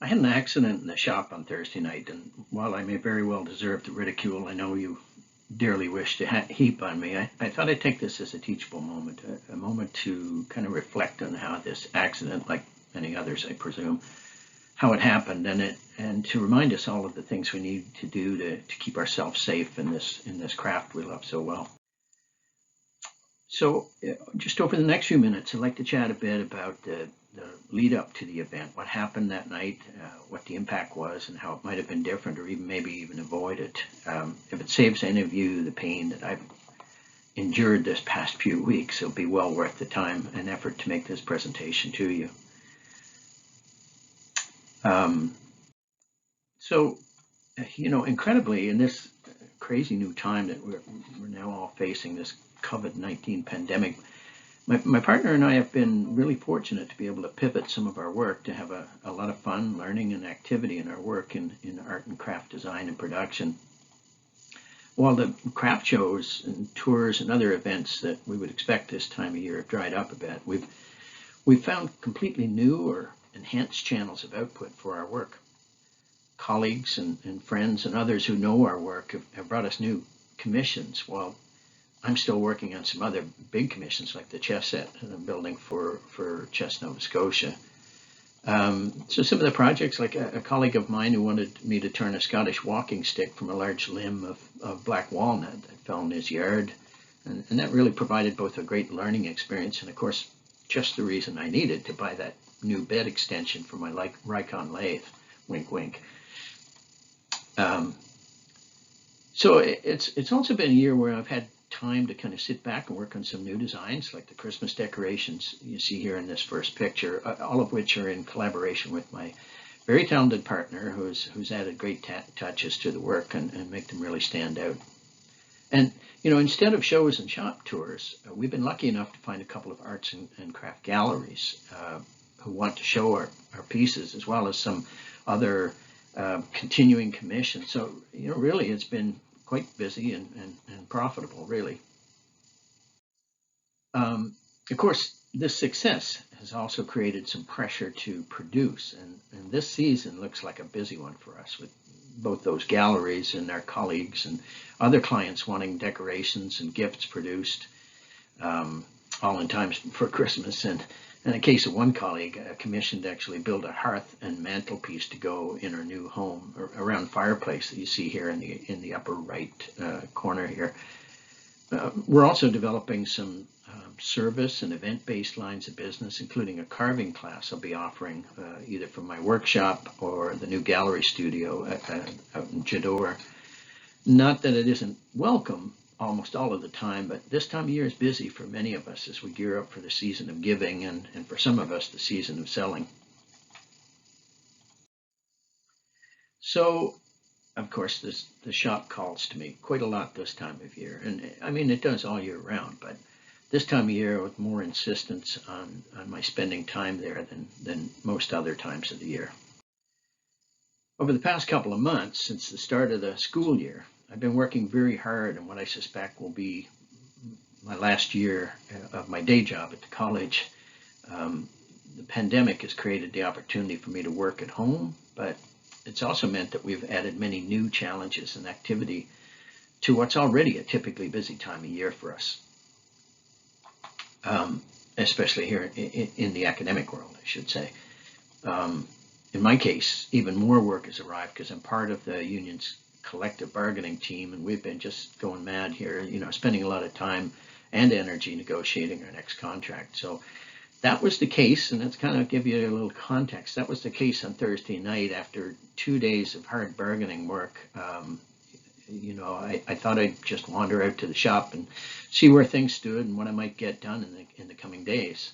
I had an accident in the shop on Thursday night, and while I may very well deserve the ridicule I know you dearly wish to heap on me, I thought I'd take this as a teachable moment, a moment to kind of reflect on how this accident, like many others, I presume, how it happened, and to remind us all of the things we need to do to keep ourselves safe in this craft we love so well. So, just over the next few minutes, I'd like to chat a bit about the lead up to the event, what happened that night, what the impact was, and how it might have been different or even maybe even avoided. If it saves any of you the pain that I've endured this past few weeks, it'll be well worth the time and effort to make this presentation to you. Um, so, incredibly, in this crazy new time that we're now all facing, this COVID-19 pandemic, my partner and I have been really fortunate to be able to pivot some of our work to have a lot of fun, learning, and activity in our work in art and craft design and production. While the craft shows and tours and other events that we would expect this time of year have dried up a bit, we've found completely new or enhanced channels of output for our work. Colleagues and friends and others who know our work have brought us new commissions, while I'm still working on some other big commissions like the chess set that I'm building for Chess Nova Scotia. So some of the projects, like a colleague of mine who wanted me to turn a Scottish walking stick from a large limb of black walnut that fell in his yard. And that really provided both a great learning experience and, of course, just the reason I needed to buy that new bed extension for my Rikon lathe. Wink, wink. So it's also been a year where I've had time to kind of sit back and work on some new designs, like the Christmas decorations you see here in this first picture, all of which are in collaboration with my very talented partner who's added great touches to the work and make them really stand out. And, instead of shows and shop tours, we've been lucky enough to find a couple of arts and craft galleries who want to show our pieces, as well as some other continuing commissions. So, really it's been quite busy and profitable, really. Of course, this success has also created some pressure to produce, and this season looks like a busy one for us, with both those galleries and our colleagues and other clients wanting decorations and gifts produced, all in time for Christmas. And in the case of one colleague, commissioned to actually build a hearth and mantelpiece to go in her new home around fireplace that you see here in the upper right corner here. We're also developing some service and event-based lines of business, including a carving class I'll be offering either from my workshop or the new gallery studio out in Jador. Not that it isn't welcome almost all of the time, but this time of year is busy for many of us as we gear up for the season of giving and for some of us, the season of selling. So, of course, the shop calls to me quite a lot this time of year. And I mean, it does all year round, but this time of year with more insistence on my spending time there than most other times of the year. Over the past couple of months, since the start of the school year, I've been working very hard on what I suspect will be my last year of my day job at the college. The pandemic has created the opportunity for me to work at home, but it's also meant that we've added many new challenges and activity to what's already a typically busy time of year for us, especially here in the academic world, I should say. In my case, even more work has arrived because I'm part of the union's collective bargaining team, and we've been just going mad here, spending a lot of time and energy negotiating our next contract. So that was the case, and that's kind of give you a little context. That was the case on Thursday night after 2 days of hard bargaining work. I thought I'd just wander out to the shop and see where things stood and what I might get done in the coming days.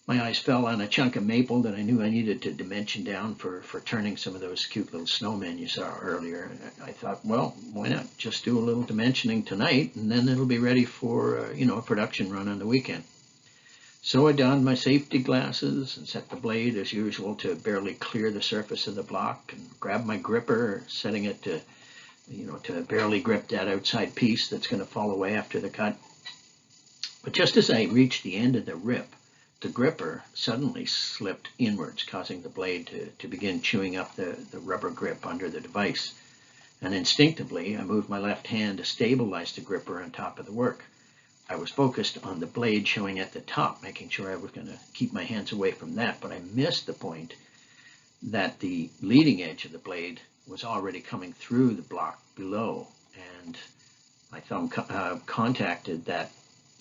My eyes fell on a chunk of maple that I knew I needed to dimension down for turning some of those cute little snowmen you saw earlier. I thought, well, why not just do a little dimensioning tonight, and then it'll be ready for a production run on the weekend. So I donned my safety glasses and set the blade as usual to barely clear the surface of the block, and grabbed my gripper, setting it to barely grip that outside piece that's going to fall away after the cut. But just as I reached the end of the rip, the gripper suddenly slipped inwards, causing the blade to begin chewing up the rubber grip under the device. And instinctively, I moved my left hand to stabilize the gripper on top of the work. I was focused on the blade showing at the top, making sure I was going to keep my hands away from that, but I missed the point that the leading edge of the blade was already coming through the block below, and my thumb contacted that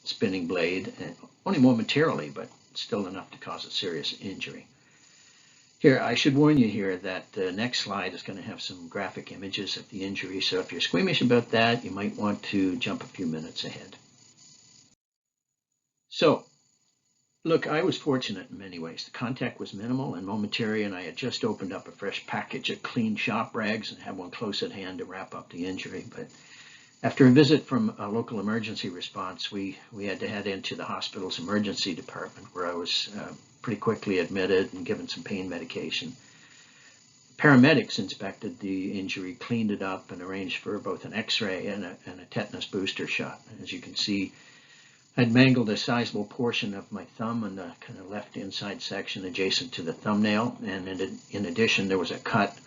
spinning blade, only momentarily, but still enough to cause a serious injury. Here, I should warn you here that the next slide is going to have some graphic images of the injury, so if you're squeamish about that, you might want to jump a few minutes ahead. So, look, I was fortunate in many ways. The contact was minimal and momentary, and I had just opened up a fresh package of clean shop rags and had one close at hand to wrap up the injury. But after a visit from a local emergency response, we had to head into the hospital's emergency department, where I was pretty quickly admitted and given some pain medication. Paramedics inspected the injury, cleaned it up, and arranged for both an x-ray and a tetanus booster shot. As you can see, I'd mangled a sizable portion of my thumb on the kind of left inside section adjacent to the thumbnail, and in addition there was a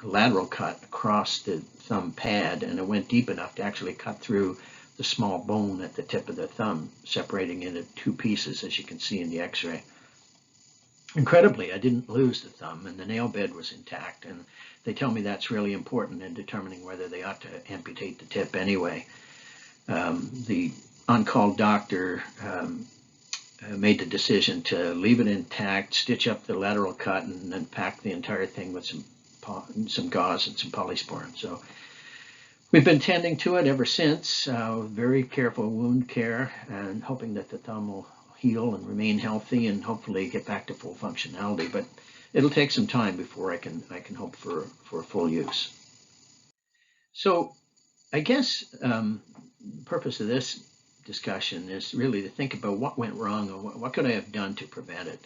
lateral cut across the thumb pad, and it went deep enough to actually cut through the small bone at the tip of the thumb, separating into two pieces, as you can see in the x-ray. Incredibly, I didn't lose the thumb, and the nail bed was intact, and they tell me that's really important in determining whether they ought to amputate the tip anyway. The on-call doctor made the decision to leave it intact, stitch up the lateral cut, and then pack the entire thing with some gauze and some polysporin. So we've been tending to it ever since, very careful wound care, and hoping that the thumb will heal and remain healthy and hopefully get back to full functionality. But it'll take some time before I can hope for full use. So I guess the purpose of this discussion is really to think about what went wrong and what could I have done to prevent it.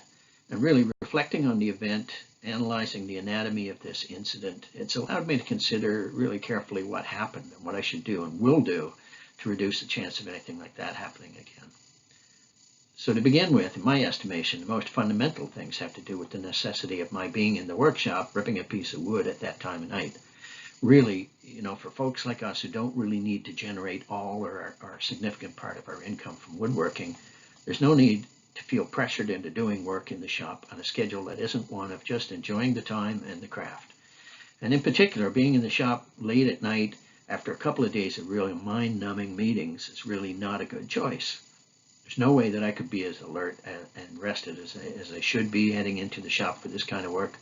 And really reflecting on the event, analyzing the anatomy of this incident, it's allowed me to consider really carefully what happened and what I should do and will do to reduce the chance of anything like that happening again. So to begin with, in my estimation, the most fundamental things have to do with the necessity of my being in the workshop ripping a piece of wood at that time of night. Really, for folks like us who don't really need to generate all or a significant part of our income from woodworking, there's no need to feel pressured into doing work in the shop on a schedule that isn't one of just enjoying the time and the craft. And in particular, being in the shop late at night after a couple of days of really mind-numbing meetings is really not a good choice. There's no way that I could be as alert and rested as I should be heading into the shop for this kind of work.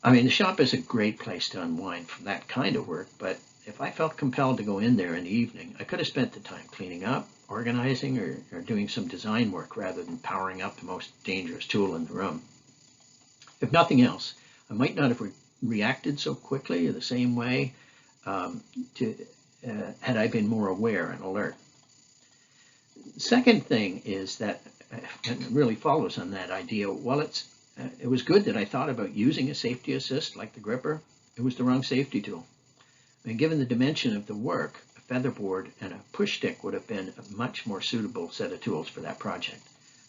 I mean, the shop is a great place to unwind from that kind of work, but if I felt compelled to go in there in the evening, I could have spent the time cleaning up, organizing, or doing some design work rather than powering up the most dangerous tool in the room. If nothing else, I might not have reacted so quickly the same way had I been more aware and alert. The second thing is that, and it really follows on that idea, it was good that I thought about using a safety assist like the gripper. It was the wrong safety tool. I mean, given the dimension of the work, a featherboard and a push stick would have been a much more suitable set of tools for that project.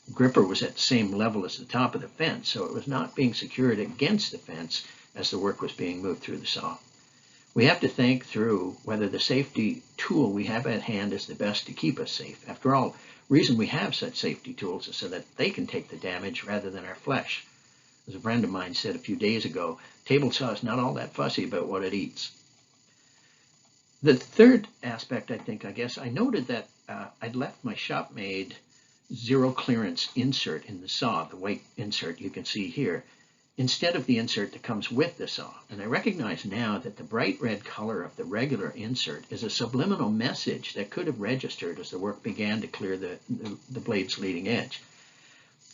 The gripper was at the same level as the top of the fence, so it was not being secured against the fence as the work was being moved through the saw. We have to think through whether the safety tool we have at hand is the best to keep us safe. After all, the reason we have such safety tools is so that they can take the damage rather than our flesh. As a friend of mine said a few days ago, table saw is not all that fussy about what it eats. The third aspect, I guess, I noted that I'd left my shop-made zero clearance insert in the saw, the white insert you can see here, instead of the insert that comes with the saw. And I recognize now that the bright red color of the regular insert is a subliminal message that could have registered as the work began to clear the blade's leading edge.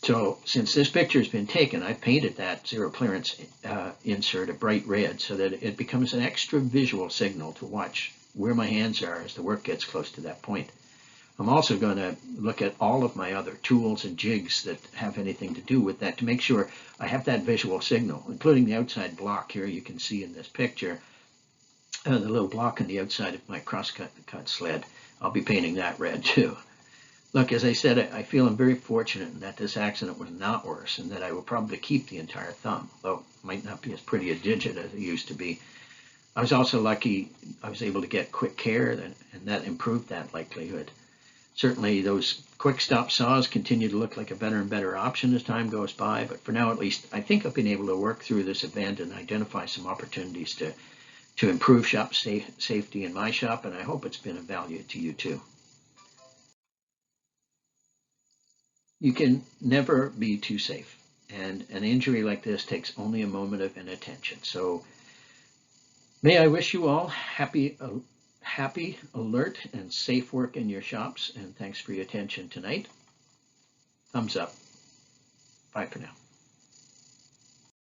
So since this picture has been taken, I've painted that zero clearance insert a bright red so that it becomes an extra visual signal to watch where my hands are as the work gets close to that point. I'm also going to look at all of my other tools and jigs that have anything to do with that to make sure I have that visual signal, including the outside block here you can see in this picture, the little block on the outside of my cross-cut sled. I'll be painting that red too. Look, as I said, I feel I'm very fortunate that this accident was not worse and that I will probably keep the entire thumb, though it might not be as pretty a digit as it used to be. I was also lucky I was able to get quick care, and that improved that likelihood. Certainly, those quick stop saws continue to look like a better and better option as time goes by, but for now at least, I think I've been able to work through this event and identify some opportunities to improve shop safety in my shop, and I hope it's been of value to you too. You can never be too safe, and an injury like this takes only a moment of inattention. So may I wish you all happy, alert, and safe work in your shops, and thanks for your attention tonight. Thumbs up. Bye for now.